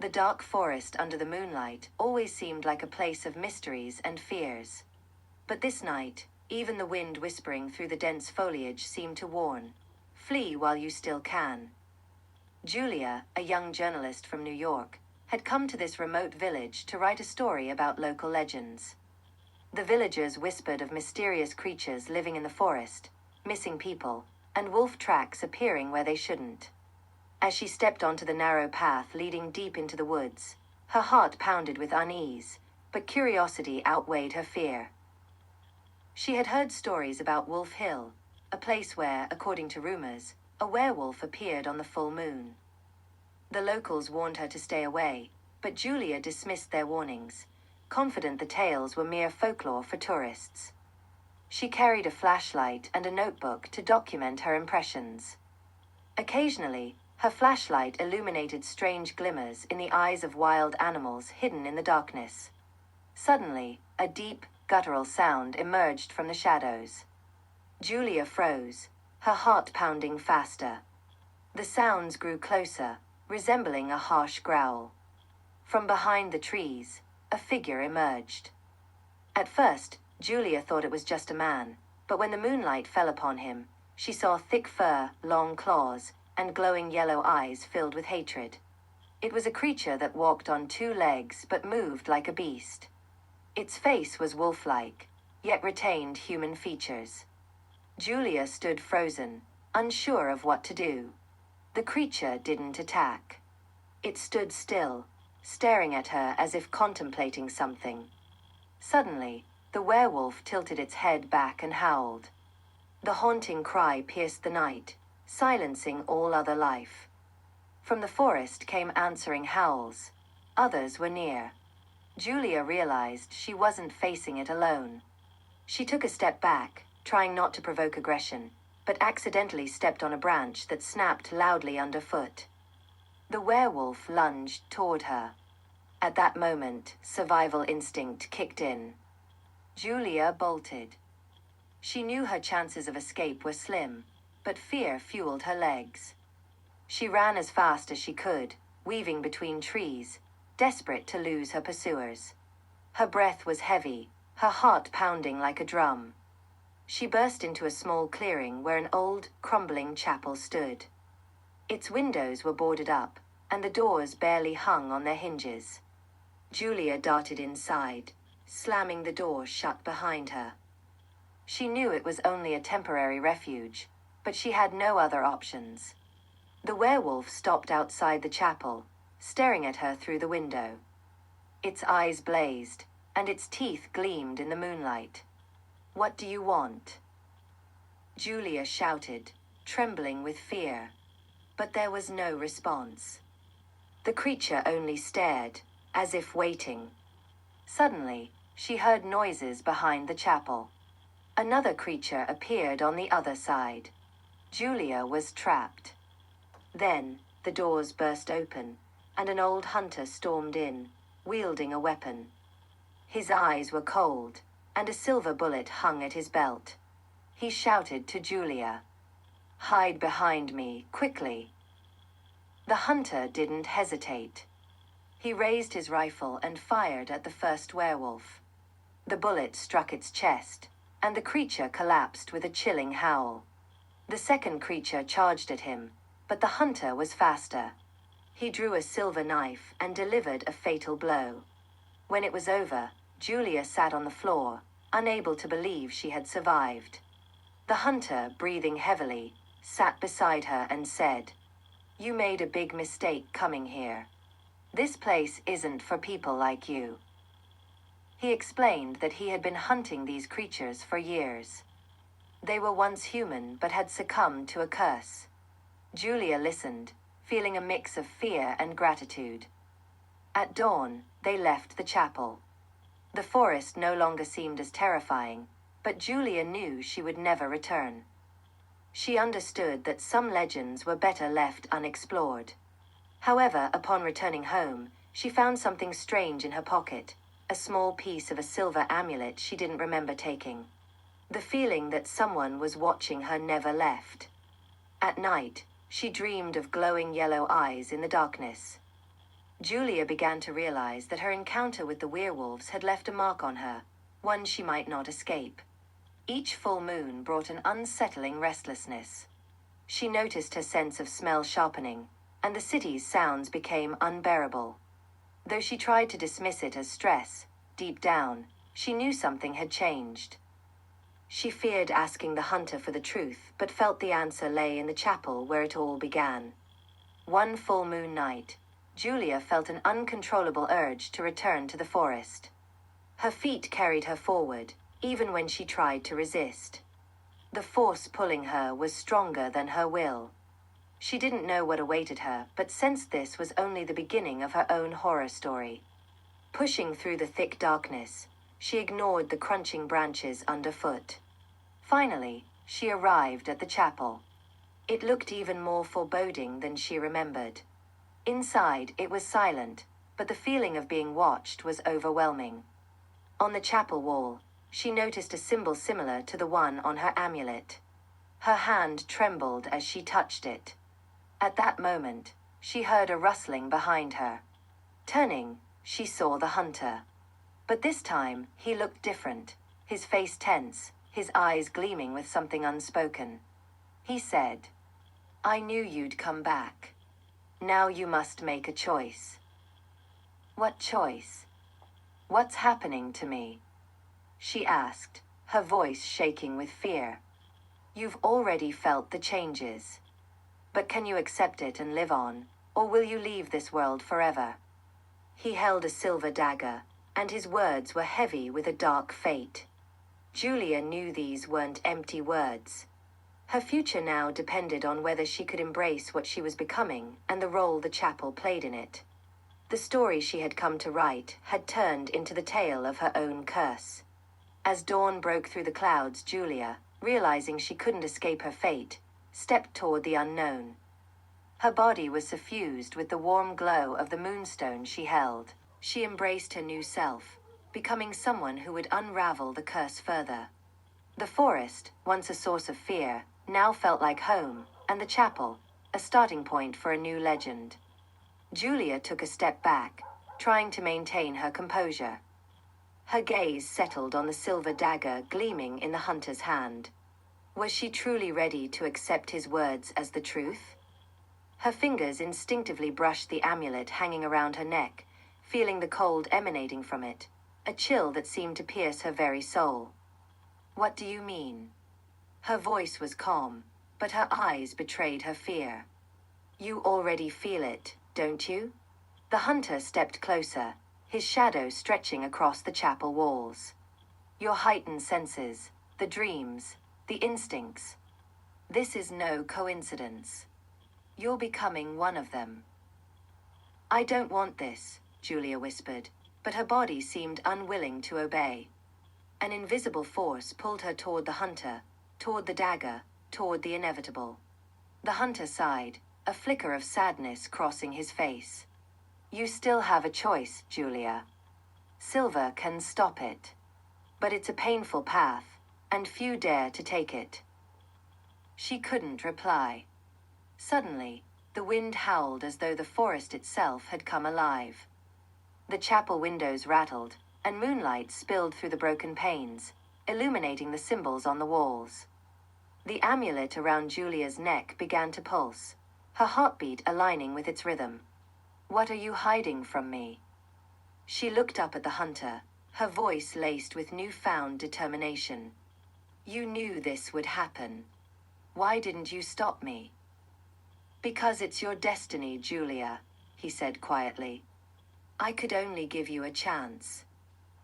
The dark forest under the moonlight always seemed like a place of mysteries and fears. But this night, even the wind whispering through the dense foliage seemed to warn, "Flee while you still can." Julia, a young journalist from New York, had come to this remote village to write a story about local legends. The villagers whispered of mysterious creatures living in the forest, missing people, and wolf tracks appearing where they shouldn't. As she stepped onto the narrow path leading deep into the woods, her heart pounded with unease, but curiosity outweighed her fear. She had heard stories about Wolf Hill, a place where, according to rumors, a werewolf appeared on the full moon. The locals warned her to stay away, but Julia dismissed their warnings, confident the tales were mere folklore for tourists. She carried a flashlight and a notebook to document her impressions. Occasionally, her flashlight illuminated strange glimmers in the eyes of wild animals hidden in the darkness. Suddenly, a deep, guttural sound emerged from the shadows. Julia froze, her heart pounding faster. The sounds grew closer, resembling a harsh growl. From behind the trees, a figure emerged. At first, Julia thought it was just a man, but when the moonlight fell upon him, she saw thick fur, long claws, and glowing yellow eyes filled with hatred. It was a creature that walked on two legs but moved like a beast. Its face was wolf-like, yet retained human features. Julia stood frozen, unsure of what to do. The creature didn't attack. It stood still, staring at her as if contemplating something. Suddenly, the werewolf tilted its head back and howled. The haunting cry pierced the night, silencing all other life. From the forest came answering howls. Others were near. Julia realized she wasn't facing it alone. She took a step back, trying not to provoke aggression, but accidentally stepped on a branch that snapped loudly underfoot. The werewolf lunged toward her. At that moment, survival instinct kicked in. Julia bolted. She knew her chances of escape were slim, but fear fueled her legs. She ran as fast as she could, weaving between trees, desperate to lose her pursuers. Her breath was heavy, her heart pounding like a drum. She burst into a small clearing where an old, crumbling chapel stood. Its windows were boarded up, and the doors barely hung on their hinges. Julia darted inside, slamming the door shut behind her. She knew it was only a temporary refuge, but she had no other options. The werewolf stopped outside the chapel, staring at her through the window. Its eyes blazed, and its teeth gleamed in the moonlight. "What do you want?" Julia shouted, trembling with fear. But there was no response. The creature only stared, as if waiting. Suddenly, she heard noises behind the chapel. Another creature appeared on the other side. Julia was trapped. Then, the doors burst open, and an old hunter stormed in, wielding a weapon. His eyes were cold, and a silver bullet hung at his belt. He shouted to Julia, "Hide behind me, quickly." The hunter didn't hesitate. He raised his rifle and fired at the first werewolf. The bullet struck its chest, and the creature collapsed with a chilling howl. The second creature charged at him, but the hunter was faster. He drew a silver knife and delivered a fatal blow. When it was over, Julia sat on the floor, unable to believe she had survived. The hunter, breathing heavily, sat beside her and said, "You made a big mistake coming here. This place isn't for people like you." He explained that he had been hunting these creatures for years. They were once human but had succumbed to a curse. Julia listened, feeling a mix of fear and gratitude. At dawn, they left the chapel. The forest no longer seemed as terrifying, but Julia knew she would never return. She understood that some legends were better left unexplored. However, upon returning home, she found something strange in her pocket, a small piece of a silver amulet she didn't remember taking. The feeling that someone was watching her never left. At night, she dreamed of glowing yellow eyes in the darkness. Julia began to realize that her encounter with the werewolves had left a mark on her, one she might not escape. Each full moon brought an unsettling restlessness. She noticed her sense of smell sharpening, and the city's sounds became unbearable. Though she tried to dismiss it as stress, deep down, she knew something had changed. She feared asking the hunter for the truth, but felt the answer lay in the chapel where it all began. One full moon night, Julia felt an uncontrollable urge to return to the forest. Her feet carried her forward, even when she tried to resist. The force pulling her was stronger than her will. She didn't know what awaited her, but sensed this was only the beginning of her own horror story. Pushing through the thick darkness, she ignored the crunching branches underfoot. Finally, she arrived at the chapel. It looked even more foreboding than she remembered. Inside, it was silent, but the feeling of being watched was overwhelming. On the chapel wall, she noticed a symbol similar to the one on her amulet. Her hand trembled as she touched it. At that moment, she heard a rustling behind her. Turning, she saw the hunter. But this time, he looked different, his face tense, his eyes gleaming with something unspoken. He said, "I knew you'd come back. Now you must make a choice." "What choice? What's happening to me?" she asked, her voice shaking with fear. "You've already felt the changes. But can you accept it and live on, or will you leave this world forever?" He held a silver dagger, and his words were heavy with a dark fate. Julia knew these weren't empty words. Her future now depended on whether she could embrace what she was becoming and the role the chapel played in it. The story she had come to write had turned into the tale of her own curse. As dawn broke through the clouds, Julia, realizing she couldn't escape her fate, stepped toward the unknown. Her body was suffused with the warm glow of the moonstone she held. She embraced her new self, becoming someone who would unravel the curse further. The forest, once a source of fear, now felt like home, and the chapel, a starting point for a new legend. Julia took a step back, trying to maintain her composure. Her gaze settled on the silver dagger gleaming in the hunter's hand. Was she truly ready to accept his words as the truth? Her fingers instinctively brushed the amulet hanging around her neck, feeling the cold emanating from it, a chill that seemed to pierce her very soul. "What do you mean?" Her voice was calm, but her eyes betrayed her fear. "You already feel it, don't you?" The hunter stepped closer, his shadow stretching across the chapel walls. "Your heightened senses, the dreams, the instincts. This is no coincidence. You're becoming one of them." "I don't want this," Julia whispered, but her body seemed unwilling to obey. An invisible force pulled her toward the hunter, toward the dagger, toward the inevitable. The hunter sighed, a flicker of sadness crossing his face. "You still have a choice, Julia. Silver can stop it. But it's a painful path, and few dare to take it." She couldn't reply. Suddenly, the wind howled as though the forest itself had come alive. The chapel windows rattled, and moonlight spilled through the broken panes, illuminating the symbols on the walls. The amulet around Julia's neck began to pulse, her heartbeat aligning with its rhythm. "What are you hiding from me?" She looked up at the hunter, her voice laced with newfound determination. "You knew this would happen. Why didn't you stop me?" "Because it's your destiny, Julia," he said quietly. "I could only give you a chance.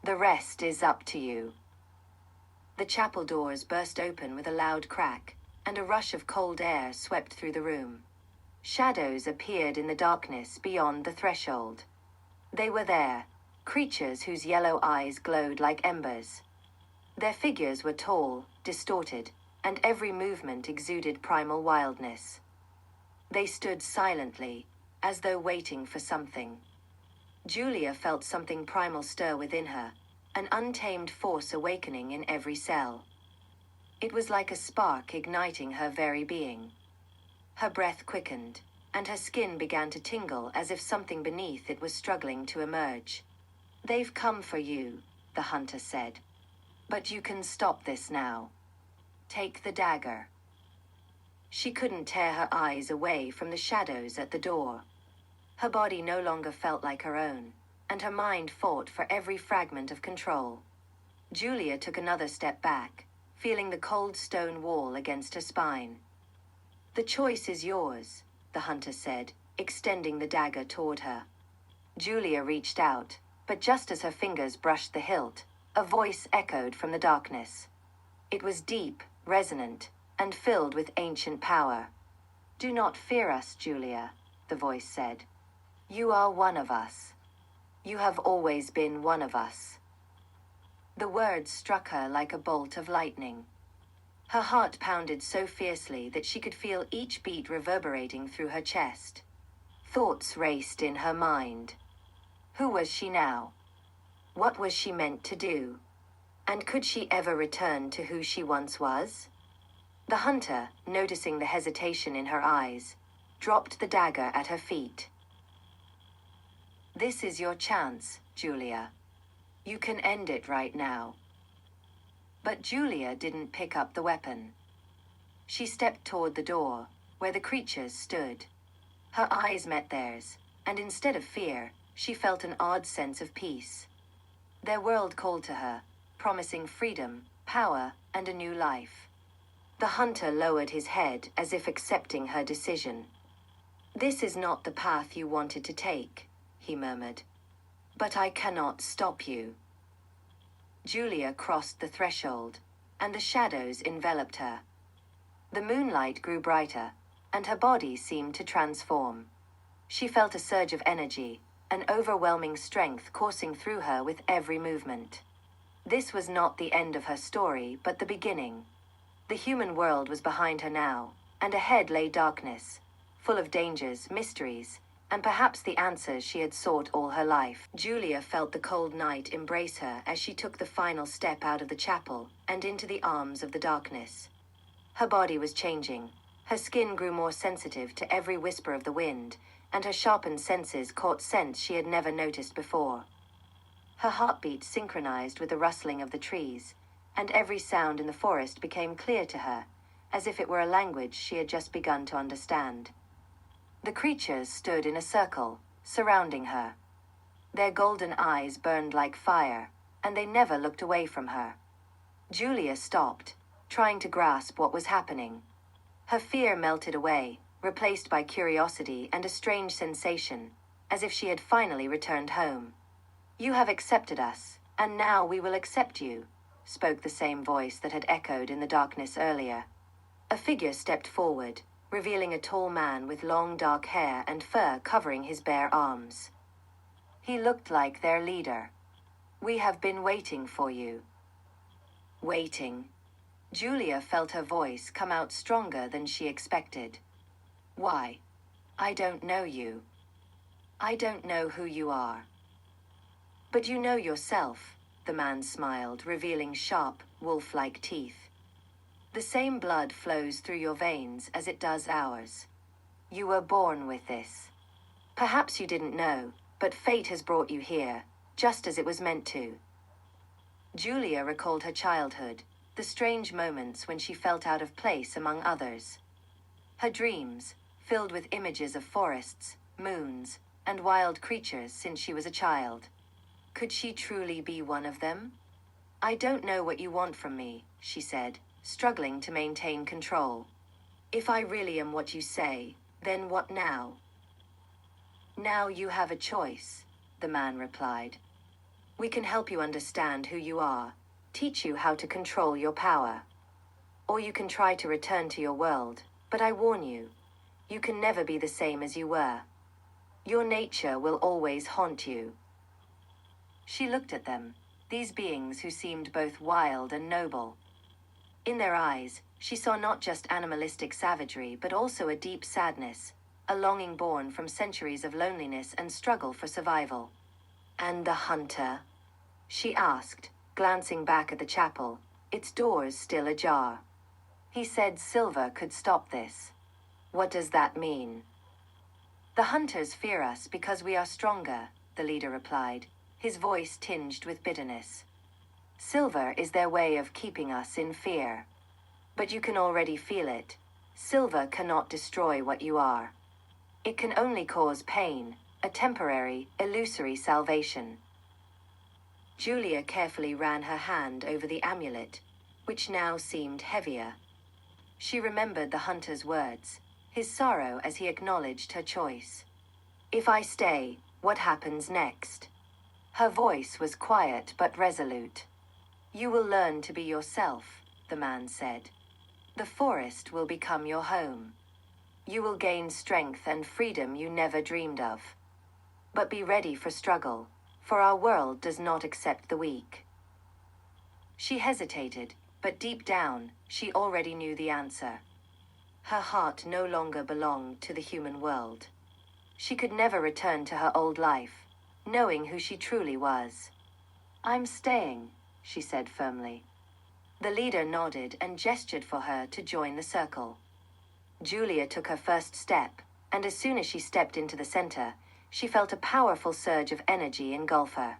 The rest is up to you." The chapel doors burst open with a loud crack, and a rush of cold air swept through the room. Shadows appeared in the darkness beyond the threshold. They were there, creatures whose yellow eyes glowed like embers. Their figures were tall, distorted, and every movement exuded primal wildness. They stood silently, as though waiting for something. Julia felt something primal stir within her, an untamed force awakening in every cell. It was like a spark igniting her very being. Her breath quickened, and her skin began to tingle as if something beneath it was struggling to emerge. "They've come for you," the hunter said. "But you can stop this now. Take the dagger." She couldn't tear her eyes away from the shadows at the door. Her body no longer felt like her own, and her mind fought for every fragment of control. Julia took another step back, feeling the cold stone wall against her spine. "The choice is yours," the hunter said, extending the dagger toward her. Julia reached out, but just as her fingers brushed the hilt, a voice echoed from the darkness. It was deep, resonant, and filled with ancient power. "Do not fear us, Julia," the voice said. "You are one of us. You have always been one of us." The words struck her like a bolt of lightning. Her heart pounded so fiercely that she could feel each beat reverberating through her chest. Thoughts raced in her mind. Who was she now? What was she meant to do? And could she ever return to who she once was? The hunter, noticing the hesitation in her eyes, dropped the dagger at her feet. "This is your chance, Julia. You can end it right now." But Julia didn't pick up the weapon. She stepped toward the door, where the creatures stood. Her eyes met theirs, and instead of fear, she felt an odd sense of peace. Their world called to her, promising freedom, power, and a new life. The hunter lowered his head as if accepting her decision. "This is not the path you wanted to take," he murmured. "But I cannot stop you." Julia crossed the threshold, and the shadows enveloped her. The moonlight grew brighter, and her body seemed to transform. She felt a surge of energy, an overwhelming strength coursing through her with every movement. This was not the end of her story, but the beginning. The human world was behind her now, and ahead lay darkness, full of dangers, mysteries, and perhaps the answers she had sought all her life. Julia felt the cold night embrace her as she took the final step out of the chapel and into the arms of the darkness. Her body was changing. Her skin grew more sensitive to every whisper of the wind, and her sharpened senses caught scents she had never noticed before. Her heartbeat synchronized with the rustling of the trees, and every sound in the forest became clear to her, as if it were a language she had just begun to understand. The creatures stood in a circle, surrounding her. Their golden eyes burned like fire, and they never looked away from her. Julia stopped, trying to grasp what was happening. Her fear melted away, replaced by curiosity and a strange sensation, as if she had finally returned home. "You have accepted us, and now we will accept you," spoke the same voice that had echoed in the darkness earlier. A figure stepped forward, revealing a tall man with long dark hair and fur covering his bare arms. He looked like their leader. "We have been waiting for you." Waiting. Julia felt her voice come out stronger than she expected. "Why? I don't know you. I don't know who you are." "But you know yourself," the man smiled, revealing sharp, wolf-like teeth. "The same blood flows through your veins as it does ours. You were born with this. Perhaps you didn't know, but fate has brought you here, just as it was meant to." Julia recalled her childhood, the strange moments when she felt out of place among others. Her dreams, filled with images of forests, moons, and wild creatures since she was a child. Could she truly be one of them? "I don't know what you want from me," she said, struggling to maintain control. "If I really am what you say, then what now?" "Now you have a choice," the man replied. "We can help you understand who you are, teach you how to control your power. Or you can try to return to your world, but I warn you, you can never be the same as you were. Your nature will always haunt you." She looked at them, these beings who seemed both wild and noble. In their eyes, she saw not just animalistic savagery, but also a deep sadness, a longing born from centuries of loneliness and struggle for survival. "And the hunter?" she asked, glancing back at the chapel, its doors still ajar. "He said silver could stop this. What does that mean?" The hunters fear us because we are stronger, the leader replied, his voice tinged with bitterness. Silver is their way of keeping us in fear. But you can already feel it. Silver cannot destroy what you are. It can only cause pain, a temporary, illusory salvation. Julia carefully ran her hand over the amulet, which now seemed heavier. She remembered the hunter's words, his sorrow as he acknowledged her choice. If I stay, what happens next? Her voice was quiet but resolute. You will learn to be yourself, the man said. The forest will become your home. You will gain strength and freedom you never dreamed of. But be ready for struggle, for our world does not accept the weak. She hesitated, but deep down, she already knew the answer. Her heart no longer belonged to the human world. She could never return to her old life, knowing who she truly was. I'm staying, she said firmly. The leader nodded and gestured for her to join the circle. Julia took her first step, and as soon as she stepped into the center, she felt a powerful surge of energy engulf her.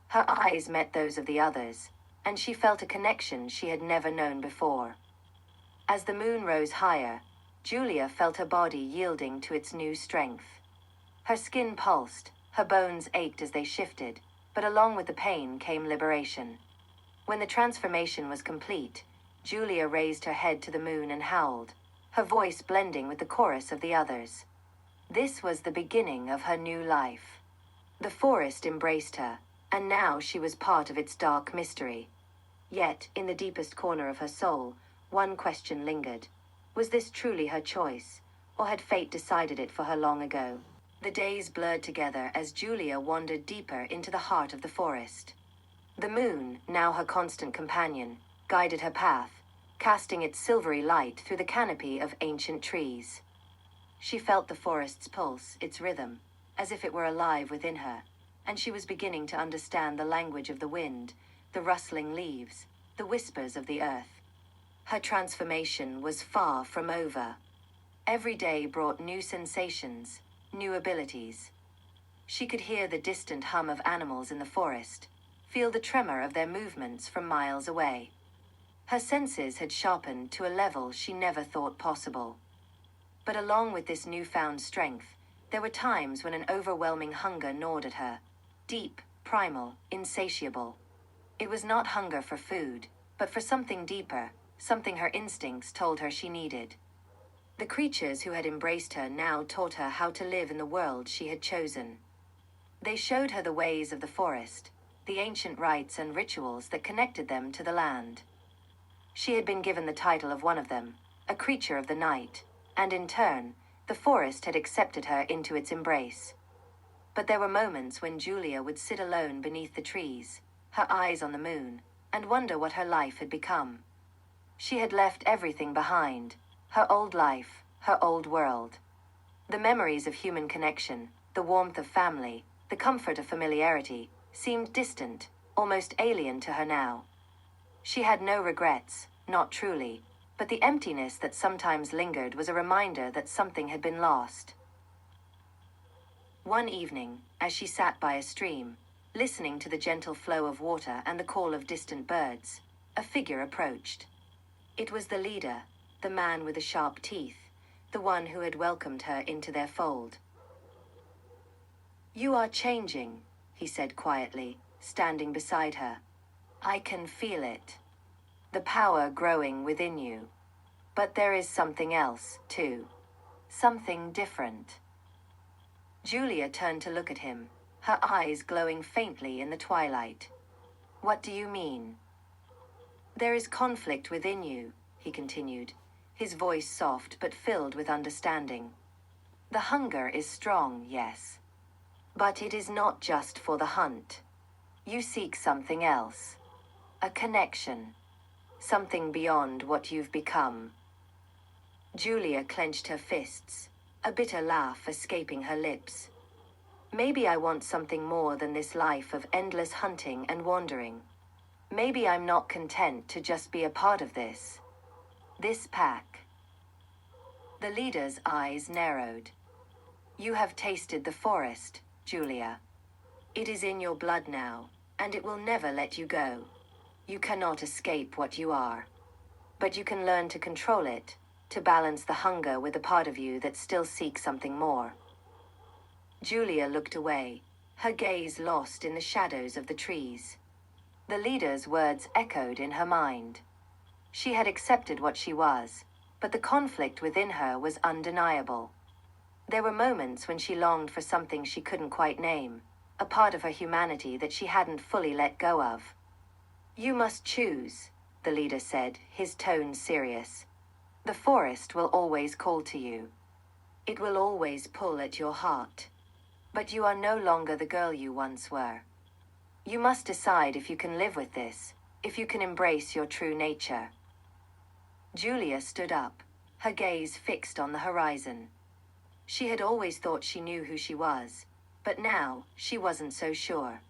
Her eyes met those of the others, and she felt a connection she had never known before. As the moon rose higher, Julia felt her body yielding to its new strength. Her skin pulsed, her bones ached as they shifted, but along with the pain came liberation. When the transformation was complete, Julia raised her head to the moon and howled, her voice blending with the chorus of the others. This was the beginning of her new life. The forest embraced her, and now she was part of its dark mystery. Yet, in the deepest corner of her soul, one question lingered. Was this truly her choice, or had fate decided it for her long ago? The days blurred together as Julia wandered deeper into the heart of the forest. The moon, now her constant companion, guided her path, casting its silvery light through the canopy of ancient trees. She felt the forest's pulse, its rhythm, as if it were alive within her, and she was beginning to understand the language of the wind, the rustling leaves, the whispers of the earth. Her transformation was far from over. Every day brought new sensations, new abilities. She could hear the distant hum of animals in the forest, feel the tremor of their movements from miles away. Her senses had sharpened to a level she never thought possible. But along with this newfound strength, there were times when an overwhelming hunger gnawed at her, deep, primal, insatiable. It was not hunger for food, but for something deeper, something her instincts told her she needed. The creatures who had embraced her now taught her how to live in the world she had chosen. They showed her the ways of the forest, the ancient rites and rituals that connected them to the land. She had been given the title of one of them, a creature of the night, and in turn, the forest had accepted her into its embrace. But there were moments when Julia would sit alone beneath the trees, her eyes on the moon, and wonder what her life had become. She had left everything behind, her old life, her old world. The memories of human connection, the warmth of family, the comfort of familiarity, seemed distant, almost alien to her now. She had no regrets, not truly, but the emptiness that sometimes lingered was a reminder that something had been lost. One evening, as she sat by a stream, listening to the gentle flow of water and the call of distant birds, a figure approached. It was the leader, the man with the sharp teeth, the one who had welcomed her into their fold. "You are changing," he said quietly, standing beside her. "I can feel it. The power growing within you. But there is something else, too. Something different." Julia turned to look at him, her eyes glowing faintly in the twilight. "What do you mean?" "There is conflict within you," he continued, his voice soft but filled with understanding. "The hunger is strong, yes. But it is not just for the hunt. You seek something else. A connection. Something beyond what you've become." Julia clenched her fists, a bitter laugh escaping her lips. "Maybe I want something more than this life of endless hunting and wandering. Maybe I'm not content to just be a part of this pack." The leader's eyes narrowed. You have tasted the forest, Julia. It is in your blood now, and it will never let you go. You cannot escape what you are. But you can learn to control it, to balance the hunger with a part of you that still seeks something more. Julia looked away, her gaze lost in the shadows of the trees. The leader's words echoed in her mind. She had accepted what she was, but the conflict within her was undeniable. There were moments when she longed for something she couldn't quite name, a part of her humanity that she hadn't fully let go of. You must choose, the leader said, his tone serious. The forest will always call to you. It will always pull at your heart. But you are no longer the girl you once were. You must decide if you can live with this, if you can embrace your true nature. Julia stood up, her gaze fixed on the horizon. She had always thought she knew who she was, but now she wasn't so sure.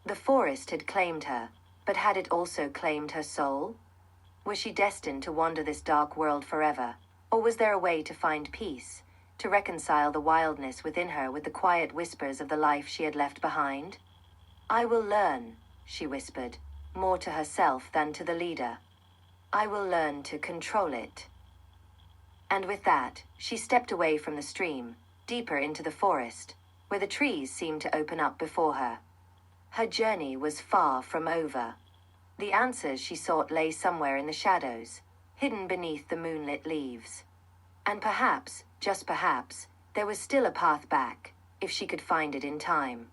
The forest had claimed her, but had it also claimed her soul? Was she destined to wander this dark world forever, or was there a way to find peace, to reconcile the wildness within her with the quiet whispers of the life she had left behind? I will learn, she whispered, more to herself than to the leader. I will learn to control it. And with that, she stepped away from the stream, deeper into the forest, where the trees seemed to open up before her. Her journey was far from over. The answers she sought lay somewhere in the shadows, hidden beneath the moonlit leaves. And perhaps, just perhaps, there was still a path back, if she could find it in time.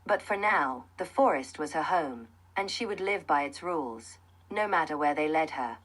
But for now, the forest was her home, and she would live by its rules, no matter where they led her.